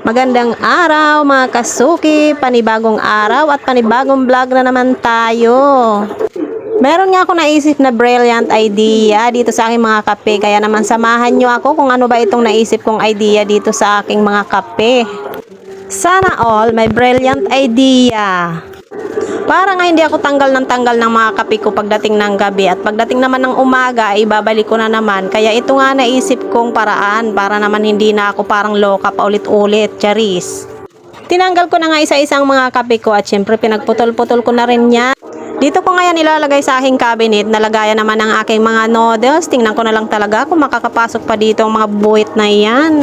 Magandang araw mga kasuki, panibagong araw at panibagong vlog na naman tayo. Meron nga ako naisip na brilliant idea dito sa aking mga kape, kaya naman samahan nyo ako kung ano ba itong naisip kong idea dito sa aking mga kape. Sana all may brilliant idea. Para nga hindi ako tanggal ng mga kape ko pagdating ng gabi, at pagdating naman ng umaga ay babalik ko na naman. Kaya ito nga naisip kong paraan para naman hindi na ako parang loka pa ulit-ulit, charis. Tinanggal ko na nga isa-isang mga kape ko at syempre pinagputol-putol ko na rin niya. Dito ko ngayon ilalagay sa aking cabinet, nalagayan naman ang aking mga noodles. Tingnan ko na lang talaga kung makakapasok pa dito ang mga buwit na yan.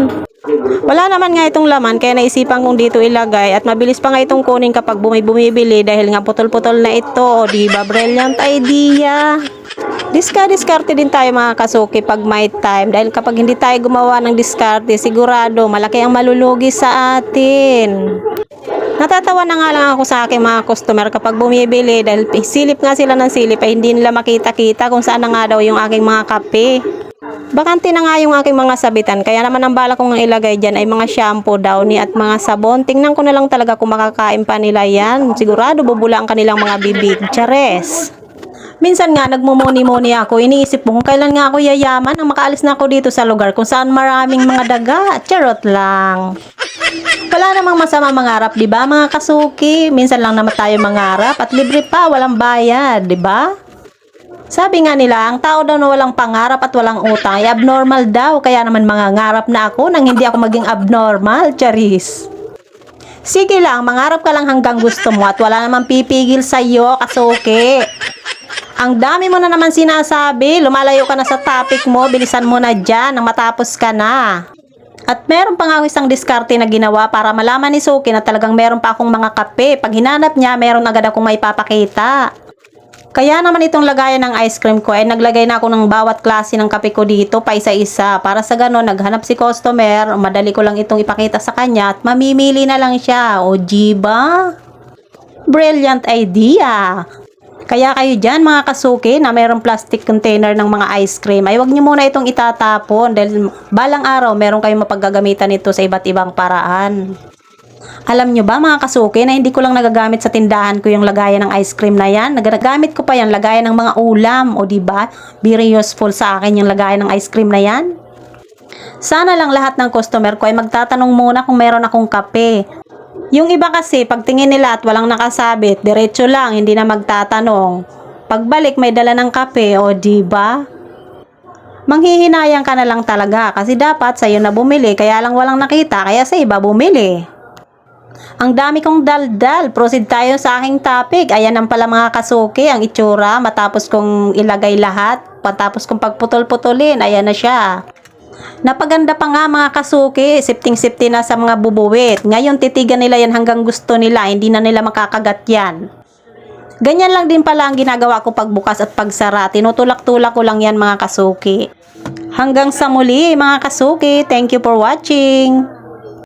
Wala naman nga itong laman kaya naisipan kong dito ilagay, at mabilis pa nga itong kunin kapag bumibili dahil nga putol-putol na ito. Diba brilliant idea? Diskarte din tayo mga kasuki pag may time, dahil kapag hindi tayo gumawa ng diskarte, sigurado malaki ang malulugi sa atin. Natatawa na nga lang ako sa aking mga customer kapag bumibili dahil silip nga sila ng silip ay hindi nila makita-kita kung saan na nga daw yung aking mga kape. Bakante na nga yung aking mga sabitan, kaya naman ang bala kong ilagay dyan ay mga shampoo, downy at mga sabon. Tingnan ko na lang talaga kung makakain pa nila yan. Sigurado bubula ang kanilang mga bibig, chares. Minsan nga nagmumuni-muni ako, iniisip mo kung kailan nga ako yayaman nang makaalis na ako dito sa lugar kung saan maraming mga daga. Charot lang. Wala namang masama mangarap, di ba mga kasuki? Minsan lang naman tayo mangarap at libre pa, walang bayad, di ba? Sabi nga nila, ang tao daw na walang pangarap at walang utang ay abnormal daw. Kaya naman mangangarap na ako nang hindi ako maging abnormal, charis. Sige lang, mangarap ka lang hanggang gusto mo at wala namang pipigil sa'yo, kasuki. Ang dami mo na naman sinasabi, lumalayo ka na sa topic mo, bilisan mo na dyan nang matapos ka na. At meron pa nga ako isang diskarte na ginawa para malaman ni Suki na talagang meron pa akong mga kape. Pag hinanap niya, meron agad akong maipapakita. Kaya naman itong lagayan ng ice cream ko ay naglagay na ako ng bawat klase ng kape ko dito pa isa-isa. Para sa ganon, naghanap si customer, madali ko lang itong ipakita sa kanya at mamimili na lang siya. O diba? Brilliant idea! Kaya kayo dyan mga kasuki na mayroong plastic container ng mga ice cream, ay wag nyo muna itong itatapon dahil balang araw meron kayong mapaggagamitan ito sa iba't ibang paraan. Alam nyo ba mga kasuki na hindi ko lang nagagamit sa tindahan ko yung lagayan ng ice cream na yan? Nagagamit ko pa yan lagayan ng mga ulam, o diba? Very useful sa akin yung lagayan ng ice cream na yan. Sana lang lahat ng customer ko ay magtatanong muna kung meron akong kape. Yung iba kasi pagtingin nila at walang nakasabit, diretso lang, hindi na magtatanong. Pagbalik may dala ng kape, o diba? Manghihinayang ka na lang talaga kasi dapat sa'yo na bumili, kaya lang walang nakita, kaya sa iba bumili. Ang dami kong daldal. Proceed tayo sa aking topic. Ayan ang pala mga kasuki ang itsura matapos kong ilagay lahat. Patapos kong pagputol-putulin, ayan na siya. Napaganda pa nga mga kasuki. Sifting-sifting na sa mga bubuwit. Ngayon titigan nila yan hanggang gusto nila. Hindi na nila makakagat yan. Ganyan lang din pala ang ginagawa ko pagbukas at pagsara. Tinutulak-tulak ko lang yan mga kasuki. Hanggang sa muli mga kasuki. Thank you for watching.